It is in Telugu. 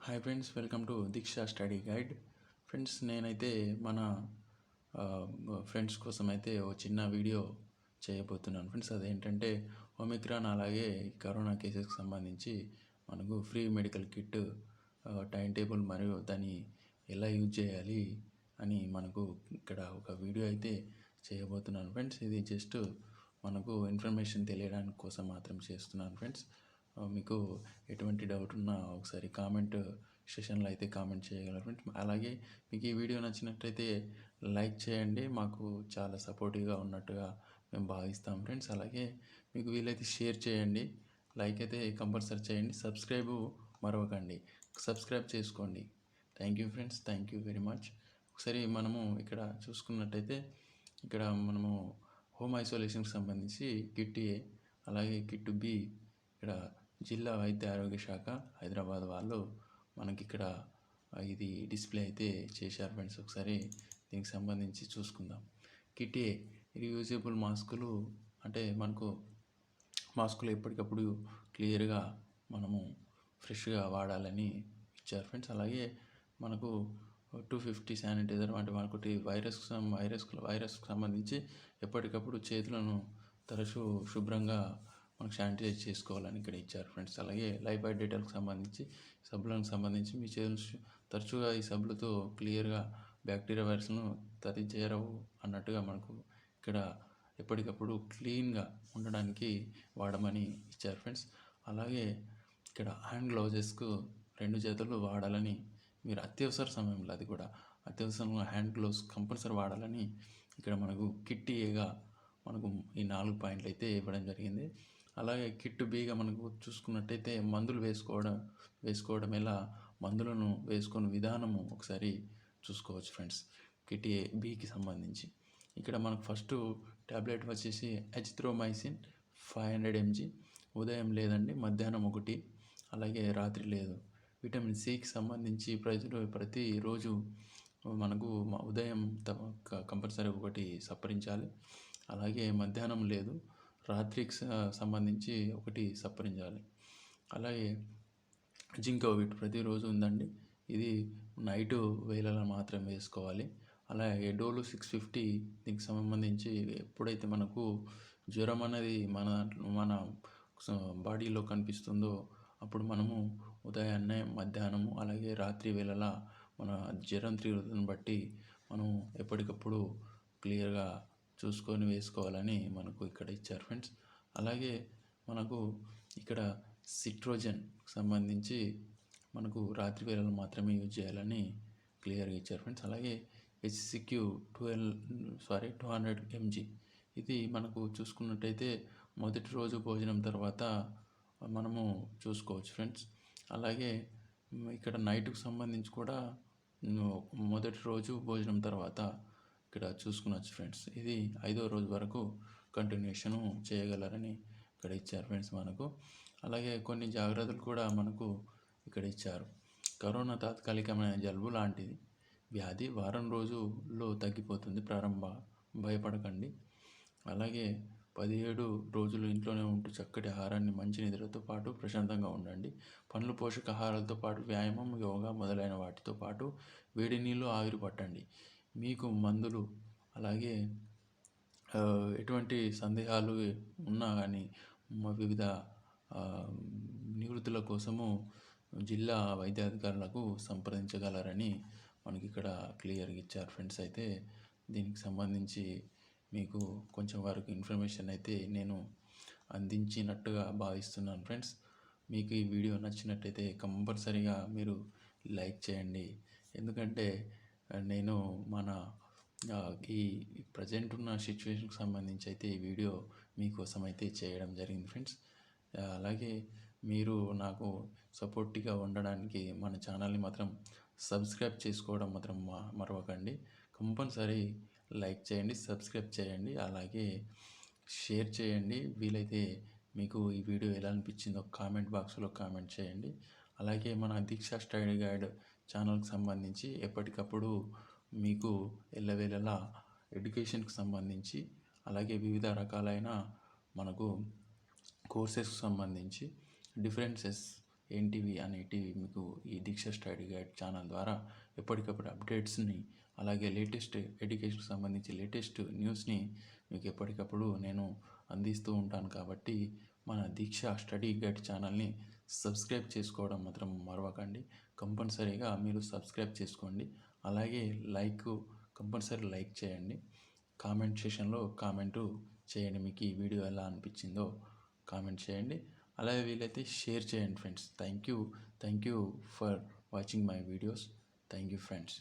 Hi friends, welcome to Deeksha study guide. Friends, నేనైతే మన ఫ్రెండ్స్ కోసం అయితే ఓ చిన్న వీడియో చేయబోతున్నాను ఫ్రెండ్స్. అదేంటంటే ఒమిక్రాన్ అలాగే కరోనా కేసెస్కి సంబంధించి మనకు free medical kit time table మరియు దాన్ని ఎలా యూజ్ చేయాలి అని మనకు ఇక్కడ ఒక వీడియో అయితే చేయబోతున్నాను ఫ్రెండ్స్. ఇది జస్ట్ మనకు ఇన్ఫర్మేషన్ తెలియడానికి కోసం మాత్రం చేస్తున్నాను ఫ్రెండ్స్. మీకు ఎటువంటి డౌట్ ఉన్నా ఒకసారి కామెంట్ సెషన్లో అయితే కామెంట్ చేయగలరు ఫ్రెండ్స్. అలాగే మీకు ఈ వీడియో నచ్చినట్లయితే లైక్ చేయండి, మాకు చాలా సపోర్టివ్గా ఉన్నట్టుగా మేము భావిస్తాం ఫ్రెండ్స్. అలాగే మీకు వీలైతే షేర్ చేయండి, లైక్ అయితే కంపల్సరీ చేయండి, సబ్స్క్రైబ్ మరవకండి, సబ్స్క్రైబ్ చేసుకోండి. Thank you friends, thank you very much. ఒకసారి మనము ఇక్కడ చూసుకున్నట్టయితే ఇక్కడ మనము హోమ్ ఐసోలేషన్కి సంబంధించి కిట్ ఏ అలాగే కిట్ బి ఇక్కడ జిల్లా వైద్య ఆరోగ్య శాఖ హైదరాబాద్ వాళ్ళు మనకి ఇక్కడ ఇది డిస్ప్లే అయితే చేశారు ఫ్రెండ్స్. ఒకసారి దీనికి సంబంధించి చూసుకుందాం. కిట్ ఏ రీయూజబుల్ మాస్కులు, అంటే మనకు మాస్కులు ఎప్పటికప్పుడు క్లియర్గా మనము ఫ్రెష్గా వాడాలని ఇచ్చారు ఫ్రెండ్స్. అలాగే మనకు 250 శానిటైజర్ అంటే మనకు వైరస్కి సంబంధించి ఎప్పటికప్పుడు చేతులను తరచూ శుభ్రంగా మనకు శానిటైజ్ చేసుకోవాలని ఇక్కడ ఇచ్చారు ఫ్రెండ్స్. అలాగే లైఫ్ బాయ్ డేటాలకు సంబంధించి సబ్బులకు సంబంధించి మీ చేతులు తరచుగా ఈ సబ్బులతో క్లియర్గా బ్యాక్టీరియా వైరస్ను చేరవు అన్నట్టుగా మనకు ఇక్కడ ఎప్పటికప్పుడు క్లీన్గా ఉండడానికి వాడమని ఇచ్చారు ఫ్రెండ్స్. అలాగే ఇక్కడ హ్యాండ్ గ్లౌజెస్కు 2 జతలు వాడాలని, మీరు అత్యవసర సమయంలో అది కూడా అత్యవసరంగా హ్యాండ్ గ్లౌస్ కంపల్సరీ వాడాలని ఇక్కడ మనకు కిట్ ఏగా మనకు ఈ 4 పాయింట్లు అయితే ఇవ్వడం జరిగింది. అలాగే కిట్ బిగా మనకు చూసుకున్నట్టయితే మందులు వేసుకోవడం ఎలా, మందులను వేసుకునే విధానము ఒకసారి చూసుకోవచ్చు ఫ్రెండ్స్. కిట్ ఏ బికి సంబంధించి ఇక్కడ మనకు ఫస్ట్ ట్యాబ్లెట్ వచ్చేసి అజిత్రోమైసిన్ 500 mg, ఉదయం లేదండి, మధ్యాహ్నం 1, అలాగే రాత్రి లేదు. విటమిన్ సికి సంబంధించి ప్రతిరోజు మనకు ఉదయం కంపల్సరీ 1 సప్పరించాలి, అలాగే మధ్యాహ్నం లేదు, రాత్రికి సంబంధించి 1 సప్పరించాలి. అలాగే జింకోవిట్ ప్రతిరోజు ఉందండి, ఇది నైట్ వేళలో మాత్రం వేసుకోవాలి. అలాగే డోలో 650, దీనికి సంబంధించి ఎప్పుడైతే మనకు జ్వరం అనేది మన బాడీలో కనిపిస్తుందో అప్పుడు మనము ఉదయాన్నే, మధ్యాహ్నము, అలాగే రాత్రి వేళలా మన జ్వరం తీవ్రతను బట్టి మనం ఎప్పటికప్పుడు క్లియర్గా చూసుకొని వేసుకోవాలని మనకు ఇక్కడ ఇచ్చారు ఫ్రెండ్స్. అలాగే మనకు ఇక్కడ సిట్రోజన్ సంబంధించి మనకు రాత్రి వేళలు మాత్రమే యూజ్ చేయాలని క్లియర్గా ఇచ్చారు ఫ్రెండ్స్. అలాగే HCQ 200 mg, ఇది మనకు చూసుకున్నట్టయితే మొదటి రోజు భోజనం తర్వాత మనము చూసుకోవచ్చు ఫ్రెండ్స్. అలాగే ఇక్కడ నైట్కి సంబంధించి కూడా మొదటి రోజు భోజనం తర్వాత ఇక్కడ చూసుకునవచ్చు ఫ్రెండ్స్. ఇది 5వ రోజు వరకు కంటిన్యూషన్ చేయగలరని ఇక్కడ ఇచ్చారు ఫ్రెండ్స్ మనకు. అలాగే కొన్ని జాగ్రత్తలు కూడా మనకు ఇక్కడ ఇచ్చారు. కరోనా తాత్కాలికమైన జలుబు లాంటిది వ్యాధి, వారం రోజుల్లో తగ్గిపోతుంది, భయపడకండి. అలాగే 17 రోజులు ఇంట్లోనే ఉంటూ చక్కటి ఆహారాన్ని, మంచి నిద్రతో పాటు ప్రశాంతంగా ఉండండి. పండ్లు, పోషకాహారాలతో పాటు వ్యాయామం, యోగా మొదలైన వాటితో పాటు వేడి నీళ్ళు ఆవిరి పట్టండి. మీకు మందులు అలాగే ఎటువంటి సందేహాలు ఉన్నా కానీ వివిధ నివృత్తుల కోసము జిల్లా వైద్యాధికారులకు సంప్రదించగలరని మనకి ఇక్కడ క్లియర్గా ఇచ్చారు ఫ్రెండ్స్. అయితే దీనికి సంబంధించి మీకు కొంచెం వరకు ఇన్ఫర్మేషన్ అయితే నేను అందించినట్టుగా భావిస్తున్నాను ఫ్రెండ్స్. మీకు ఈ వీడియో నచ్చినట్టయితే కంపల్సరీగా మీరు లైక్ చేయండి, ఎందుకంటే నేను మన ఈ ప్రజెంట్ ఉన్న సిచ్యువేషన్కి సంబంధించి అయితే ఈ వీడియో మీకోసం అయితే చేయడం జరిగింది ఫ్రెండ్స్. అలాగే మీరు నాకు సపోర్టివ్గా ఉండడానికి మన ఛానల్ని మాత్రం సబ్స్క్రైబ్ చేసుకోవడం మాత్రం మరవకండి. కంపల్సరీ లైక్ చేయండి, సబ్స్క్రైబ్ చేయండి, అలాగే షేర్ చేయండి. వీలైతే మీకు ఈ వీడియో ఎలా అనిపించిందో కామెంట్ బాక్స్లో కామెంట్ చేయండి. అలాగే మన దీక్ష స్టడీ గైడ్ ఛానల్కి సంబంధించి ఎప్పటికప్పుడు మీకు ఎల్లవేళలా ఎడ్యుకేషన్కి సంబంధించి, అలాగే వివిధ రకాలైన మనకు కోర్సెస్కి సంబంధించి ఏంటివి అనేటివి మీకు ఈ దీక్ష స్టడీ గైడ్ ఛానల్ ద్వారా ఎప్పటికప్పుడు అప్డేట్స్ని, అలాగే లేటెస్ట్ ఎడ్యుకేషన్కి సంబంధించి లేటెస్ట్ న్యూస్ని మీకు ఎప్పటికప్పుడు నేను అందిస్తూ ఉంటాను. కాబట్టి మన దీక్ష స్టడీ గైడ్ ఛానల్ని సబ్స్క్రైబ్ చేసుకోవడం మాత్రం మరవకండి. కంపల్సరీగా మీరు సబ్స్క్రైబ్ చేసుకోండి. అలాగే కంపల్సరీ లైక్ చేయండి. కామెంట్ సెషన్లో కామెంటు చేయండి, మీకు ఈ వీడియో ఎలా అనిపించిందో కామెంట్ చేయండి. అలాగే వీలైతే షేర్ చేయండి friends. Thank you for watching my videos. Thank you friends.